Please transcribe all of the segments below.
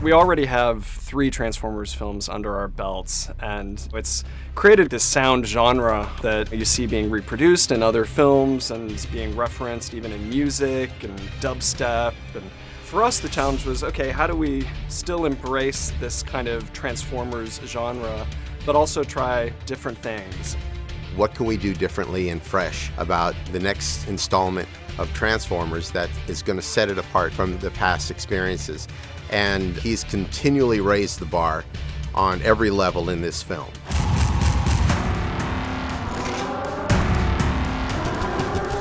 We already have 3 Transformers films under our belts, and it's created this sound genre that you see being reproduced in other films and is being referenced even in music and dubstep. And for us, the challenge was, okay, how do we still embrace this kind of Transformers genre, but also try different things? What can we do differently and fresh about the next installment of Transformers that is going to set it apart from the past experiences? And he's continually raised the bar on every level in this film.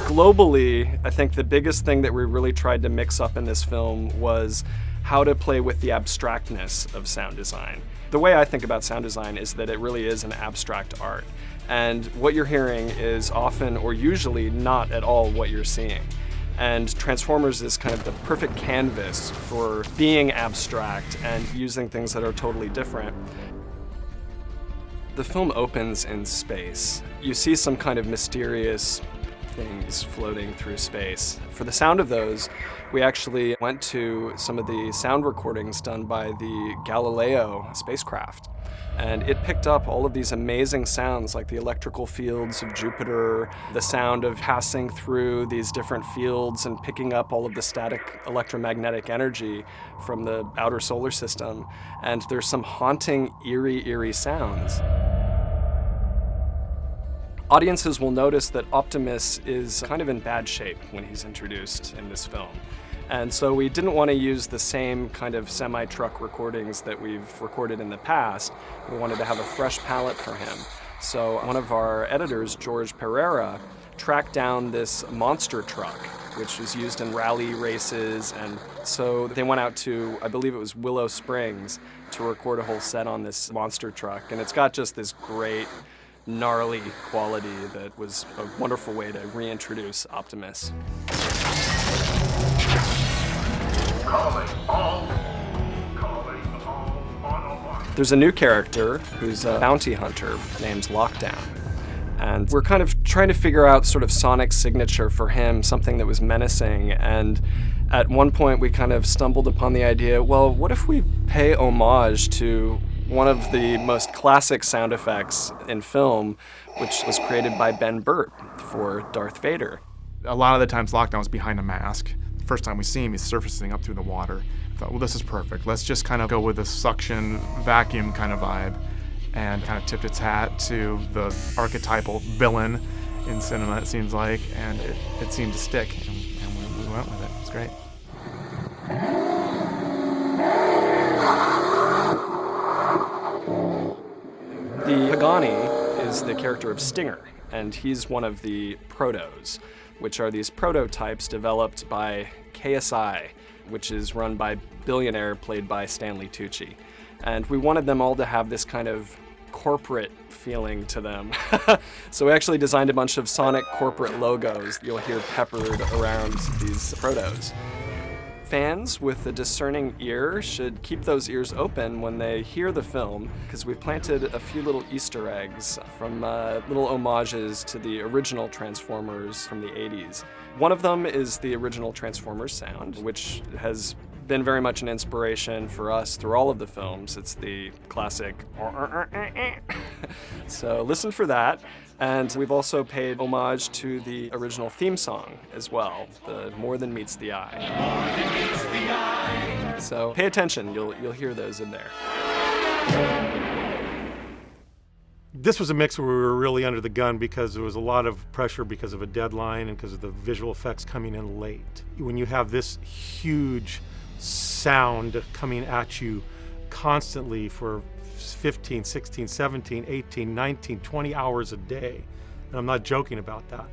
Globally, I think the biggest thing that we really tried to mix up in this film was how to play with the abstractness of sound design. The way I think about sound design is that it really is an abstract art. And what you're hearing is often or usually not at all what you're seeing. And Transformers is kind of the perfect canvas for being abstract and using things that are totally different. The film opens in space. You see some kind of mysterious things floating through space. For the sound of those, we actually went to some of the sound recordings done by the Galileo spacecraft. And it picked up all of these amazing sounds like the electrical fields of Jupiter, the sound of passing through these different fields and picking up all of the static electromagnetic energy from the outer solar system. And there's some haunting, eerie sounds. Audiences will notice that Optimus is kind of in bad shape when he's introduced in this film. And so we didn't want to use the same kind of semi-truck recordings that we've recorded in the past. We wanted to have a fresh palette for him. So one of our editors, George Pereira, tracked down this monster truck, which was used in rally races. And so they went out to, I believe it was Willow Springs, to record a whole set on this monster truck. And it's got just this great, gnarly quality that was a wonderful way to reintroduce Optimus. There's a new character who's a bounty hunter named Lockdown. And we're kind of trying to figure out sort of Sonic's signature for him, something that was menacing. And at one point we kind of stumbled upon the idea, well, what if we pay homage to one of the most classic sound effects in film, which was created by Ben Burtt for Darth Vader. A lot of the times Lockdown was behind a mask. The first time we see him, he's surfacing up through the water. I thought, well, this is perfect. Let's just kind of go with a suction vacuum kind of vibe and kind of tipped its hat to the archetypal villain in cinema, it seems like, and it seemed to stick, and we went with it. It's great. The Pagani is the character of Stinger, and he's one of the protos, which are these prototypes developed by KSI, which is run by Billionaire, played by Stanley Tucci. And we wanted them all to have this kind of corporate feeling to them. So we actually designed a bunch of Sonic corporate logos you'll hear peppered around these protos. Fans with a discerning ear should keep those ears open when they hear the film, because we've planted a few little Easter eggs from little homages to the original Transformers from the 80s. One of them is the original Transformers sound, which has been very much an inspiration for us through all of the films. It's the classic so listen for that. And we've also paid homage to the original theme song as well, the More Than Meets the Eye. So pay attention, you'll hear those in there. This was a mix where we were really under the gun because there was a lot of pressure because of a deadline and because of the visual effects coming in late. When you have this huge sound coming at you constantly for 15, 16, 17, 18, 19, 20 hours a day. And I'm not joking about that.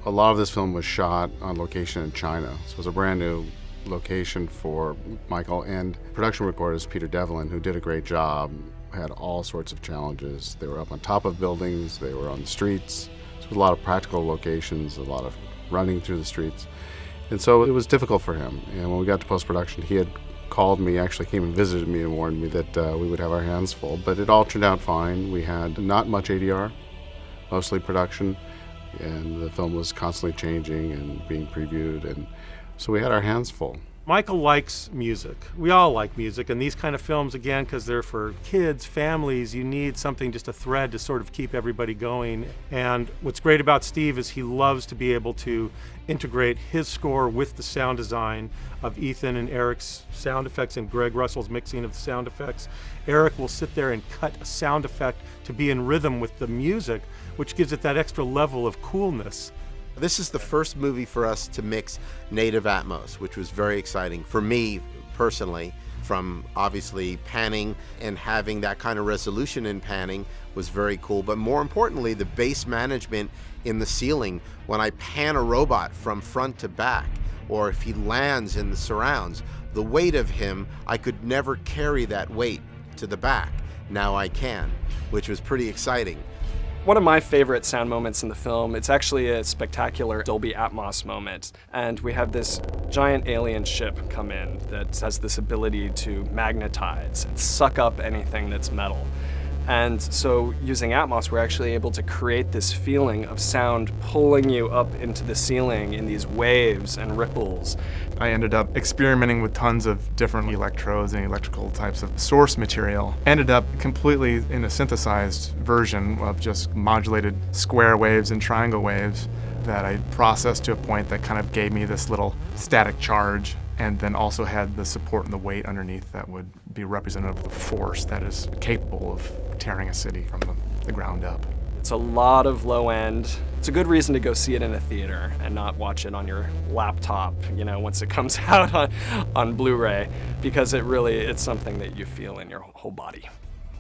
A lot of this film was shot on location in China. So it was a brand new location for Michael, and production recorder Peter Devlin, who did a great job, had all sorts of challenges. They were up on top of buildings, they were on the streets. So a lot of practical locations, a lot of running through the streets. And so it was difficult for him. And when we got to post-production, he had called me, actually came and visited me and warned me that we would have our hands full. But it all turned out fine. We had not much ADR, mostly production, and the film was constantly changing and being previewed, and so we had our hands full. Michael likes music. We all like music, and these kind of films, again, because they're for kids, families, you need something, just a thread to sort of keep everybody going. And what's great about Steve is he loves to be able to integrate his score with the sound design of Ethan and Eric's sound effects and Greg Russell's mixing of the sound effects. Eric will sit there and cut a sound effect to be in rhythm with the music, which gives it that extra level of coolness. This is the first movie for us to mix native Atmos, which was very exciting for me personally. From obviously panning and having that kind of resolution in panning was very cool. But more importantly, the bass management in the ceiling, when I pan a robot from front to back, or if he lands in the surrounds, the weight of him, I could never carry that weight to the back. Now I can, which was pretty exciting. One of my favorite sound moments in the film, it's actually a spectacular Dolby Atmos moment. And we have this giant alien ship come in that has this ability to magnetize and suck up anything that's metal. And so using Atmos, we're actually able to create this feeling of sound pulling you up into the ceiling in these waves and ripples. I ended up experimenting with tons of different electrodes and electrical types of source material. Ended up completely in a synthesized version of just modulated square waves and triangle waves that I processed to a point that kind of gave me this little static charge, and then also had the support and the weight underneath that would be representative of the force that is capable of tearing a city from the ground up. It's a lot of low end. It's a good reason to go see it in a theater and not watch it on your laptop, once it comes out on Blu-ray, because it's something that you feel in your whole body.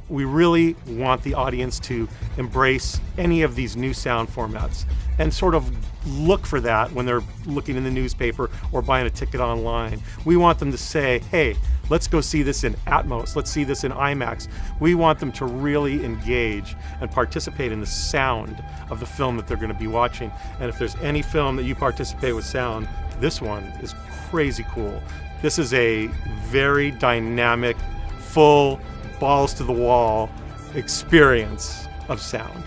We really want the audience to embrace any of these new sound formats and sort of look for that when they're looking in the newspaper or buying a ticket online. We want them to say, hey, let's go see this in Atmos, let's see this in IMAX. We want them to really engage and participate in the sound of the film that they're going to be watching. And if there's any film that you participate with sound, this one is crazy cool. This is a very dynamic, full, balls to the wall experience of sound.